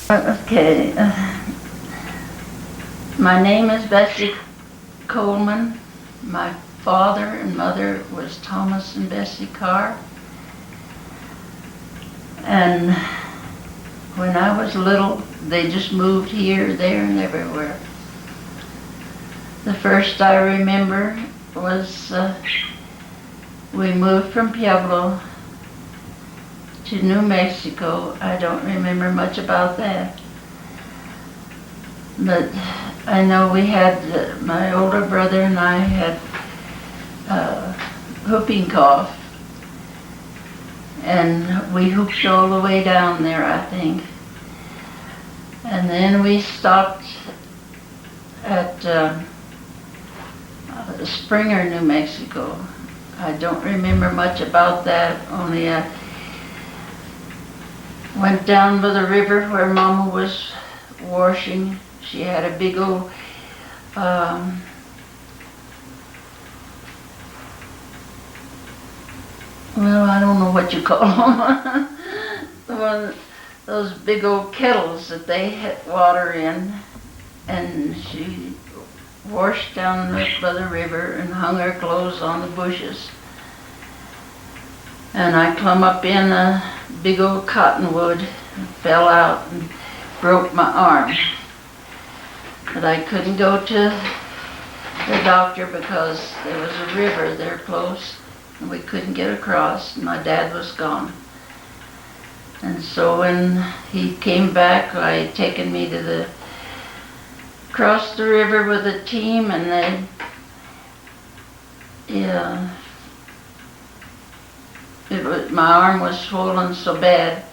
Okay. My name is Bessie Coleman. My father and mother was Thomas and Bessie Carr. And when I was little, they just moved here, there, and everywhere. The first I remember was we moved from Pueblo to New Mexico. I don't remember much about that. But I know we had, my older brother and I had whooping cough. And we whooped all the way down there, I think. And then we stopped at Springer, New Mexico. I don't remember much about that, only I went down by the river where Mama was washing. She had a big old well, I don't know what you call them. Those big old kettles that they had water in, and she washed down by the river and hung her clothes on the bushes. And I clumb up in a big old cottonwood and fell out and broke my arm. But I couldn't go to the doctor because there was a river there close and we couldn't get across, and my dad was gone. And so when he came back, I had taken me to across the river with a team, and my arm was swollen so bad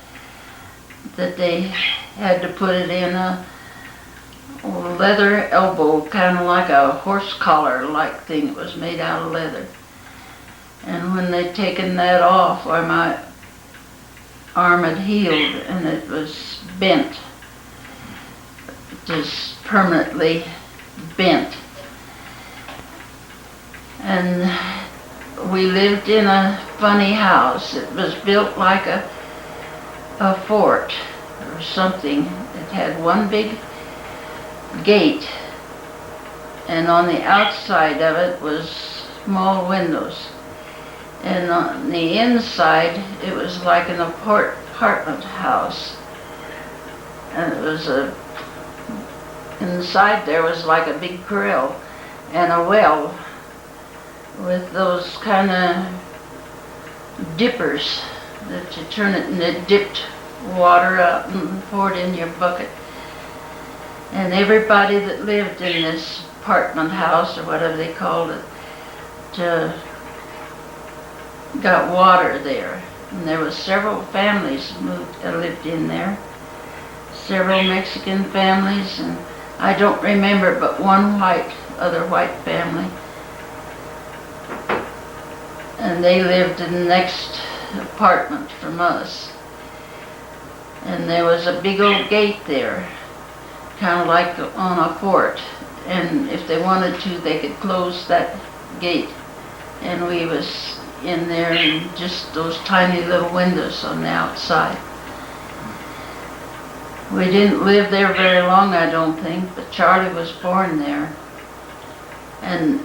that they had to put it in a leather elbow, kind of like a horse collar like thing. It was made out of leather. And when they'd taken that off, my arm had healed and it was bent, just permanently bent. And we lived in a funny house. It was built like a fort or something. It had one big gate, and on the outside of it was small windows. And on the inside, it was like an apartment house. And it was inside there was like a big grill and a well with those kind of dippers that you turn it and it dipped water out and poured in your bucket. And everybody that lived in this apartment house, or whatever they called it, got water there. And there was several families lived in there, several Mexican families, and I don't remember but one other white family. And they lived in the next apartment from us. And there was a big old gate there, kind of like on a fort. And if they wanted to, they could close that gate. And we was in there in just those tiny little windows on the outside. We didn't live there very long, I don't think, but Charlie was born there. And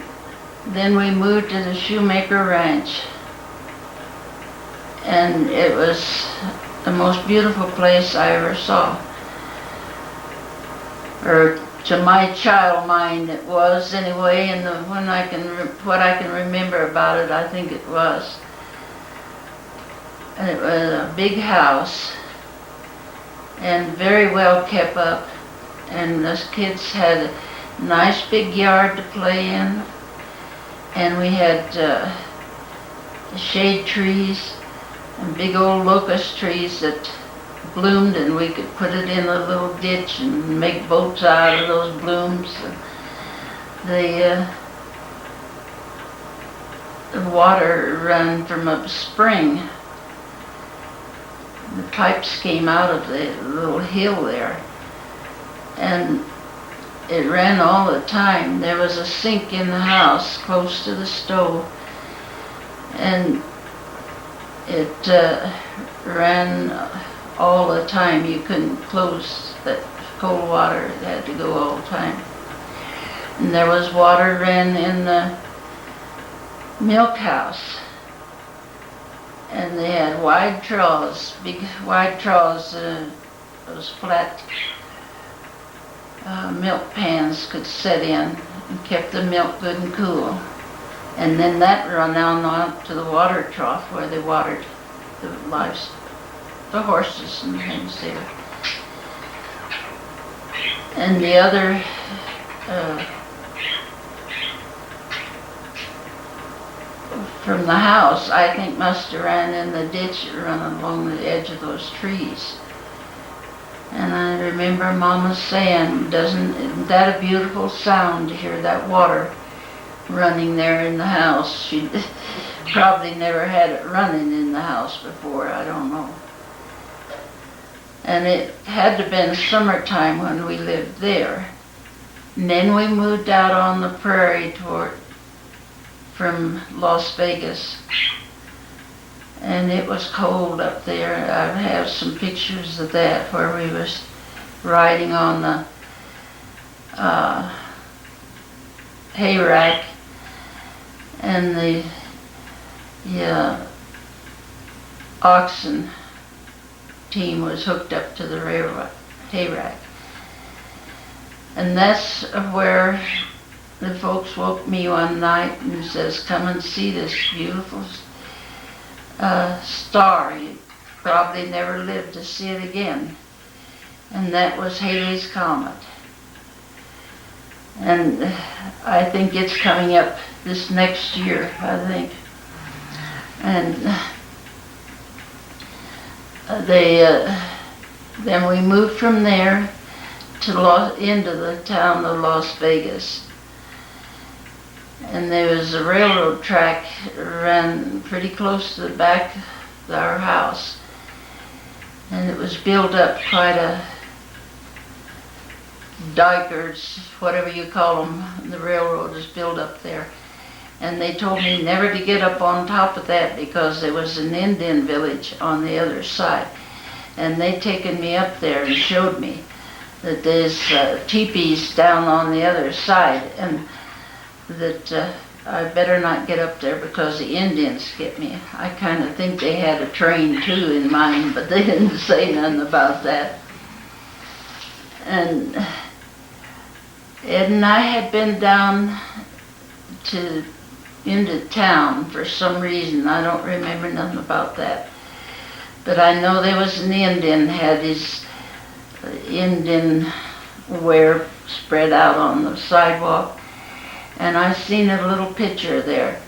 then we moved to the Shoemaker Ranch. And it was the most beautiful place I ever saw. Or to my child mind it was anyway, and what I can remember about it, I think it was. And it was a big house and very well kept up, and us kids had a nice big yard to play in, and we had shade trees and big old locust trees that bloomed, and we could put it in a little ditch and make boats out of those blooms. The water ran from a spring. The pipes came out of the little hill there, and it ran all the time. There was a sink in the house close to the stove, and it ran all the time. You couldn't close that cold water. It had to go all the time. And there was water ran in the milk house. And they had wide troughs, big wide troughs, those flat milk pans could set in and kept the milk good and cool. And then that run on to the water trough where they watered the livestock, the horses and things there. And the other from the house, I think must have ran in the ditch that run along the edge of those trees. And I remember Mama saying, isn't that a beautiful sound to hear that water running there in the house? She probably never had it running in the house before, I don't know. And it had to have been summertime when we lived there. And then we moved out on the prairie from Las Vegas. And it was cold up there. I have some pictures of that where we was riding on the hay rack, and the oxen team was hooked up to the hay rack. And that's where the folks woke me one night and says, "Come and see this beautiful star. You probably never lived to see it again." And that was Halley's Comet. And I think it's coming up this next year, I think. And then we moved from there to into the town of Las Vegas. And there was a railroad track ran pretty close to the back of our house. And it was built up quite a dike, or whatever you call them. The railroad is built up there. And they told me never to get up on top of that because there was an Indian village on the other side. And they taken me up there and showed me that there's teepees down on the other side, and that I better not get up there because the Indians get me. I kind of think they had a train too in mind, but they didn't say nothing about that. And Ed and I had been down into town for some reason. I don't remember nothing about that. But I know there was an Indian had his Indian wear spread out on the sidewalk. And I seen a little picture there,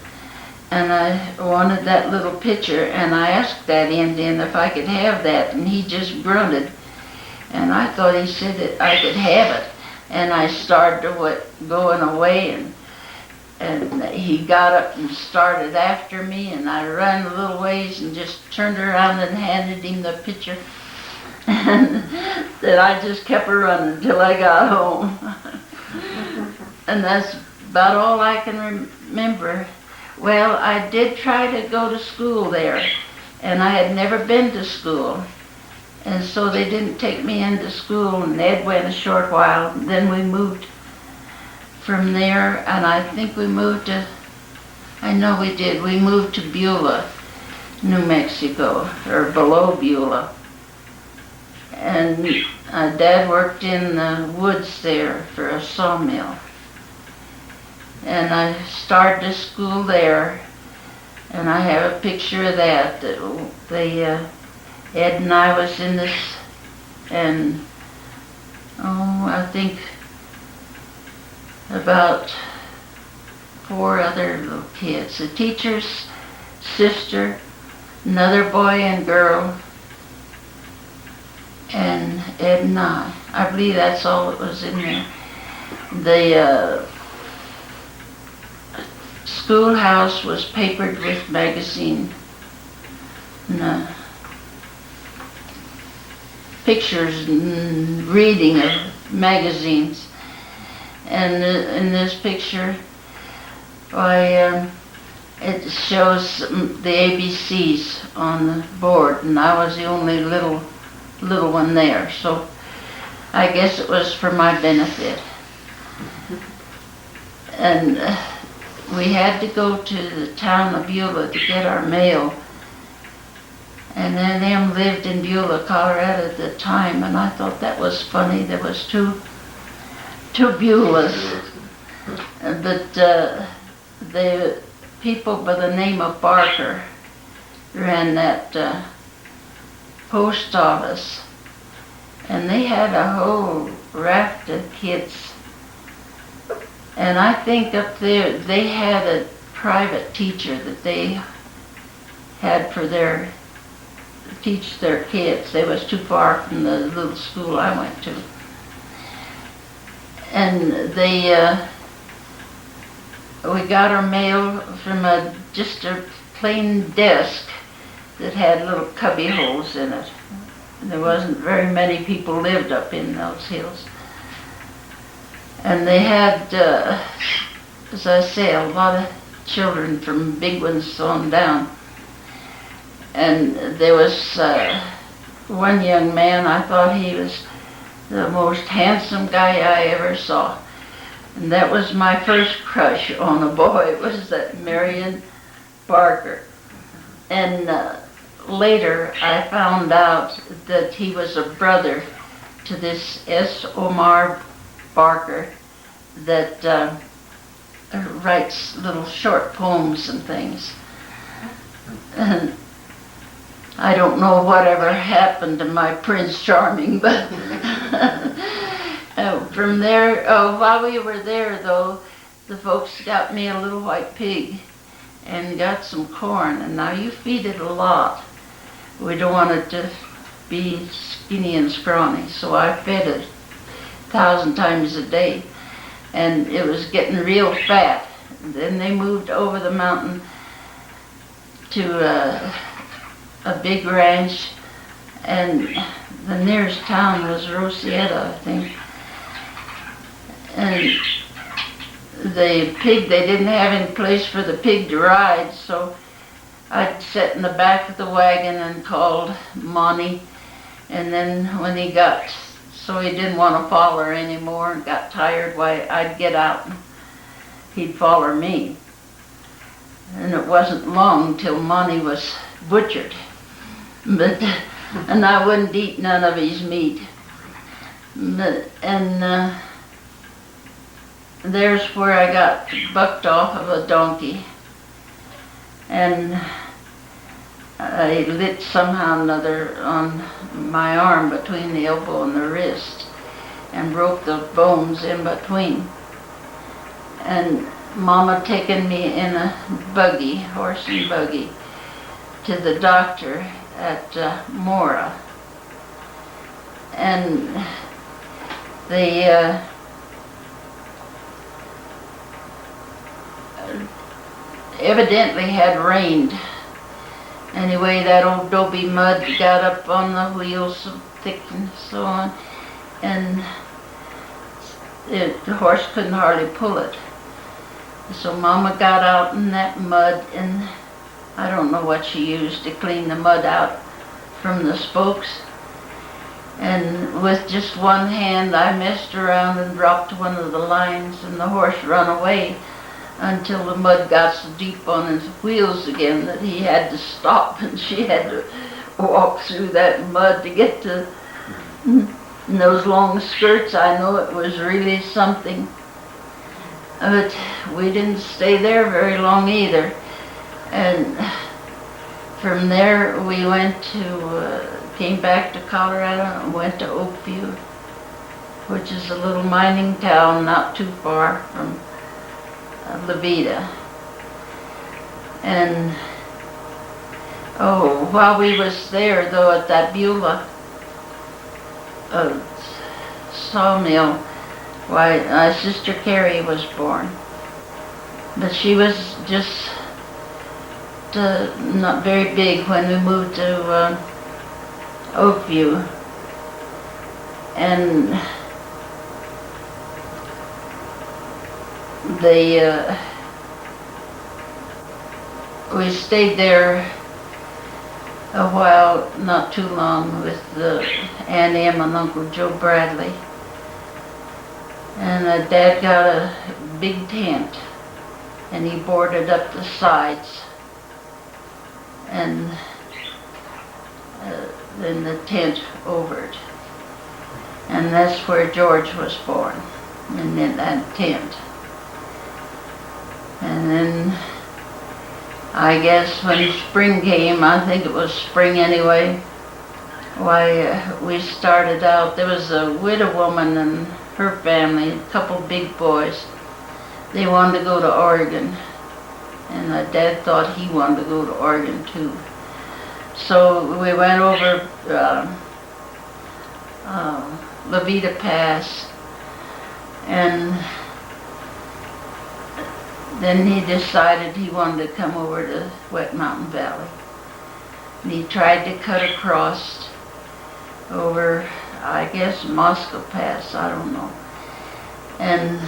and I wanted that little picture, and I asked that Indian if I could have that, and he just grunted, and I thought he said that I could have it, and I started going away, and he got up and started after me, and I ran a little ways and just turned around and handed him the picture, and that I just kept running until I got home. And that's about all I can remember. Well, I did try to go to school there, and I had never been to school, and so they didn't take me into school, and Ed went a short while, and then we moved from there, and I think we moved to, I know we did, we moved to Beulah, New Mexico, or below Beulah, and Dad worked in the woods there for a sawmill. And I started school there, and I have a picture of that. Ed and I was in this, and I think about 4 other little kids. The teacher's sister, another boy and girl, and Ed and I. I believe that's all that was in there. The schoolhouse was papered with magazine and pictures and reading of magazines. And in this picture, it shows the ABCs on the board, and I was the only little little one there, so I guess it was for my benefit. And we had to go to the town of Beulah to get our mail. And then them lived in Beulah, Colorado at the time, and I thought that was funny. There was two Beulahs. But the people by the name of Barker ran that post office, and they had a whole raft of kids. And I think up there they had a private teacher that they had for teach their kids. They was too far from the little school I went to. And we got our mail from just a plain desk that had little cubby holes in it. There wasn't very many people lived up in those hills. And they had, as I say, a lot of children from big ones on down. And there was one young man, I thought he was the most handsome guy I ever saw. And that was my first crush on a boy, was that Marion Barker. And later I found out that he was a brother to this S. Omar Barker that writes little short poems and things. And I don't know whatever happened to my Prince Charming, but from there, while we were there though, the folks got me a little white pig and got some corn, and now you feed it a lot. We don't want it to be skinny and scrawny, so I fed it 1,000 times a day, and it was getting real fat. And then they moved over the mountain to a big ranch, and the nearest town was Rosetta, I think. And the pig, they didn't have any place for the pig to ride, so I'd sit in the back of the wagon and called Monty, and then when he got, so he didn't want to follow her anymore and got tired, why I'd get out and he'd follow me. And it wasn't long till Monty was butchered. And I wouldn't eat none of his meat. There's where I got bucked off of a donkey. And I lit somehow or another on my arm between the elbow and the wrist and broke the bones in between. And Mama taken me in a buggy, horse and buggy, to the doctor at Mora. And they evidently had rained. Anyway, that old dopey mud got up on the wheels so thick and so on, and the horse couldn't hardly pull it. So Mama got out in that mud, and I don't know what she used to clean the mud out from the spokes. And with just one hand, I messed around and dropped one of the lines, and the horse ran away until the mud got so deep on his wheels again that he had to stop, and she had to walk through that mud to get to those long skirts. I know it was really something. But we didn't stay there very long either. And from there we went to, came back to Colorado and went to Oakview, which is a little mining town not too far from Levita. And while we was there though at that Beulah sawmill, why my sister Carrie was born, but she was just not very big when we moved to Oakview. And we stayed there a while, not too long, with Aunt Em and Uncle Joe Bradley. And Dad got a big tent, and he boarded up the sides, and then the tent over it. And that's where George was born, in that tent. And then, I guess when spring came, I think it was spring anyway, why we started out. There was a widow woman and her family, a couple big boys. They wanted to go to Oregon, and Dad thought he wanted to go to Oregon too. So we went over Levita Pass, and then he decided he wanted to come over to Wet Mountain Valley. And he tried to cut across over, I guess, Moscow Pass, I don't know. And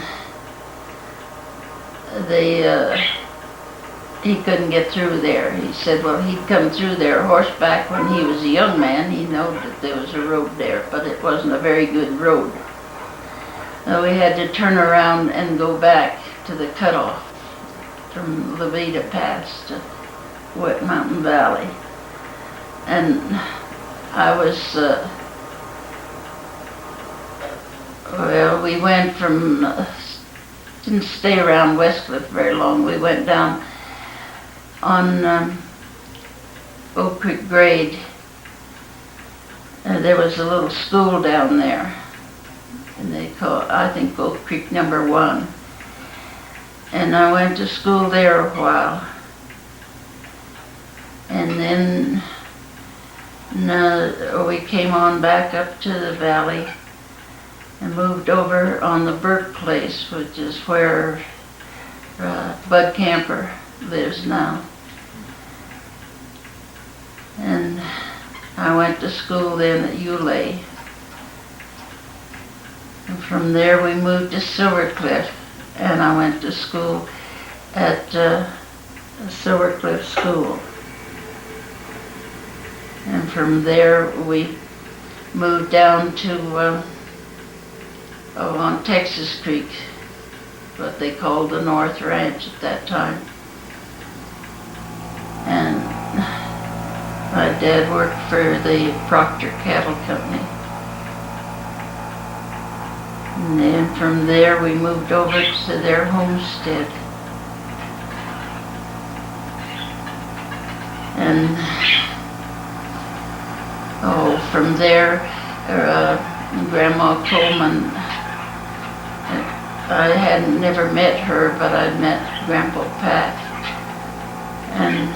he couldn't get through there. He said, well, he'd come through there horseback when he was a young man. He knew that there was a road there, but it wasn't a very good road. So we had to turn around and go back to the cutoff from Levita Pass to Wet Mountain Valley. And I was, well, we went from, didn't stay around Westcliff very long. We went down on Oak Creek Grade. There was a little school down there, and they call, I think, Oak Creek number 1. And I went to school there a while. And then we came on back up to the valley and moved over on the Burke place, which is where Bud Camper lives now. And I went to school then at ULA. And from there we moved to Silvercliff, and I went to school at Silvercliff School. And from there we moved down to on Texas Creek, what they called the North Ranch at that time. And my dad worked for the Proctor Cattle Company. And then from there we moved over to their homestead. And from there, Grandma Coleman, I hadn't never met her, but I'd met Grandpa Pat. And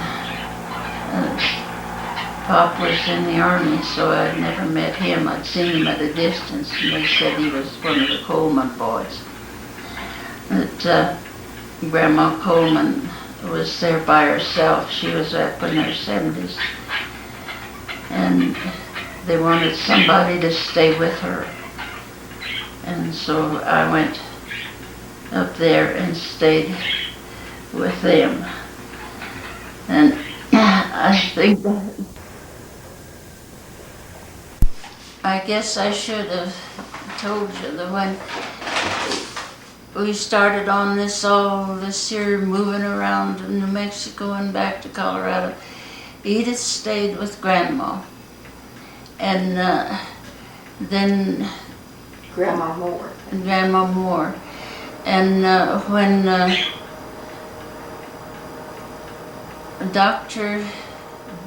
Pop was in the Army, so I'd never met him. I'd seen him at a distance, and they said he was one of the Coleman boys. But Grandma Coleman was there by herself. She was up in her 70s. And they wanted somebody to stay with her. And so I went up there and stayed with them. And I think that, I guess I should have told you that when we started on this year, moving around to New Mexico and back to Colorado, Edith stayed with Grandma. And then Grandma Moore. And when Dr.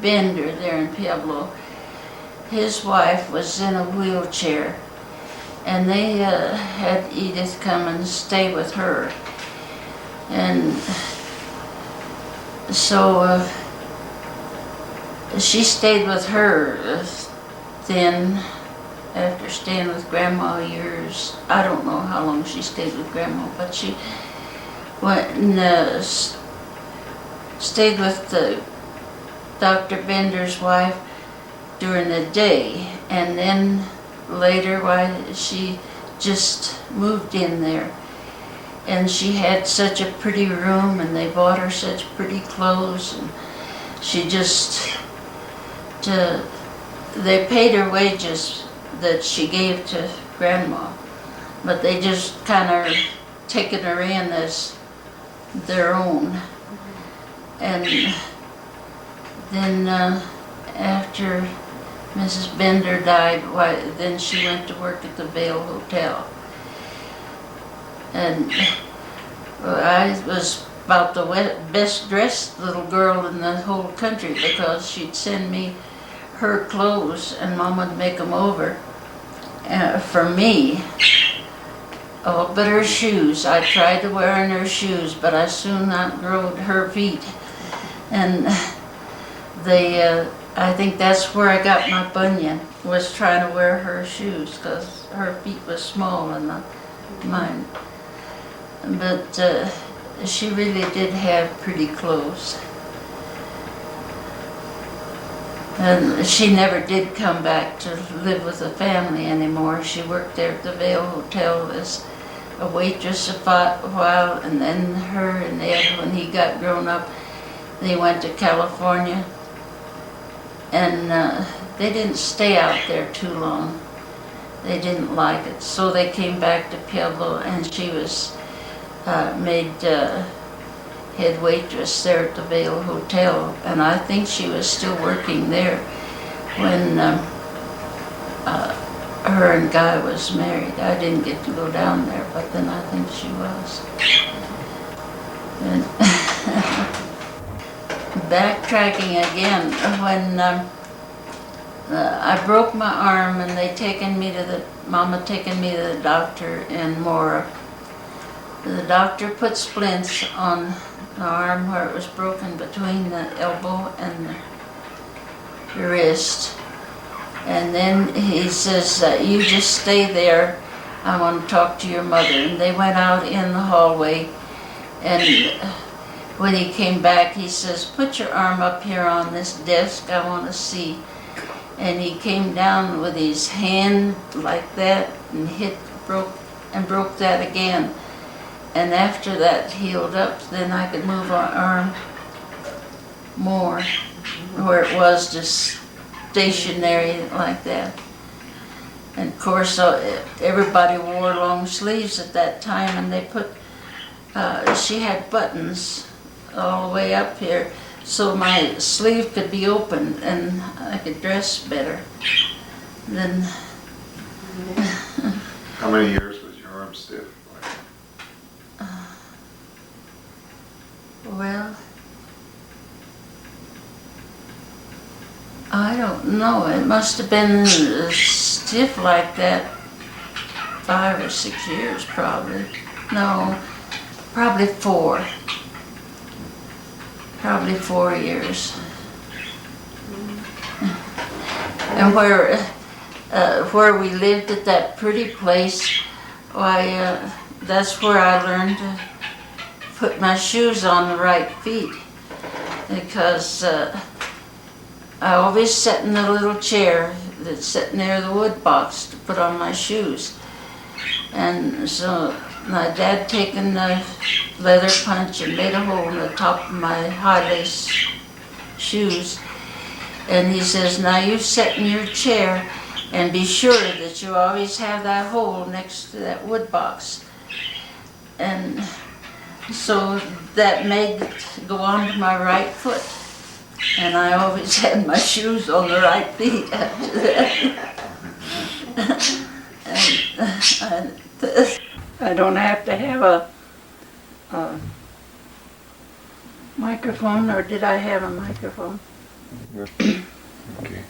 Bender there in Pueblo, his wife was in a wheelchair, and they had Edith come and stay with her. And so she stayed with her then, after staying with Grandma years. I don't know how long she stayed with Grandma, but she went and stayed with Dr. Bender's wife during the day, and then later, she just moved in there. And she had such a pretty room, and they bought her such pretty clothes, and she just they paid her wages that she gave to Grandma, but they just kind of taken her in as their own. And then after Mrs. Bender died, then she went to work at the Vale Hotel. And I was about the best dressed little girl in the whole country because she'd send me her clothes and Mom would make them over for me. Oh, but her shoes, I tried to wear in her shoes, but I soon outgrew her feet. And I think that's where I got my bunion, was trying to wear her shoes because her feet was small and not mine. But she really did have pretty clothes. And she never did come back to live with the family anymore. She worked there at the Vale Hotel as a waitress a while, and then her and Ed, when he got grown up, they went to California. And they didn't stay out there too long. They didn't like it. So they came back to Pueblo, and she was made head waitress there at the Vale Hotel, and I think she was still working there when her and Guy was married. I didn't get to go down there, but then I think she was. And backtracking again, when I broke my arm and Mama taken me to the doctor in Mora. The doctor put splints on the arm where it was broken between the elbow and the wrist. And then he says, you just stay there, I want to talk to your mother. And they went out in the hallway, and when he came back, he says, put your arm up here on this desk, I want to see. And he came down with his hand like that and broke that again. And after that healed up, then I could move our arm more, where it was just stationary like that. And of course, everybody wore long sleeves at that time, and they put, she had buttons all the way up here, so my sleeve could be opened and I could dress better. Then. How many years was your arm stiff? Well, I don't know. It must have been stiff like that 5 or 6 years probably. No, probably 4. Probably 4 years. And where we lived at that pretty place, why, that's where I learned to put my shoes on the right feet, because I always sat in the little chair that's sitting near the wood box to put on my shoes. And so my dad taken the leather punch and made a hole in the top of my high lace shoes, and he says, now you sit in your chair and be sure that you always have that hole next to that wood box. And so that made it go on to my right foot. And I always had my shoes on the right feet after that. And I don't have to have a microphone, or did I have a microphone? Okay.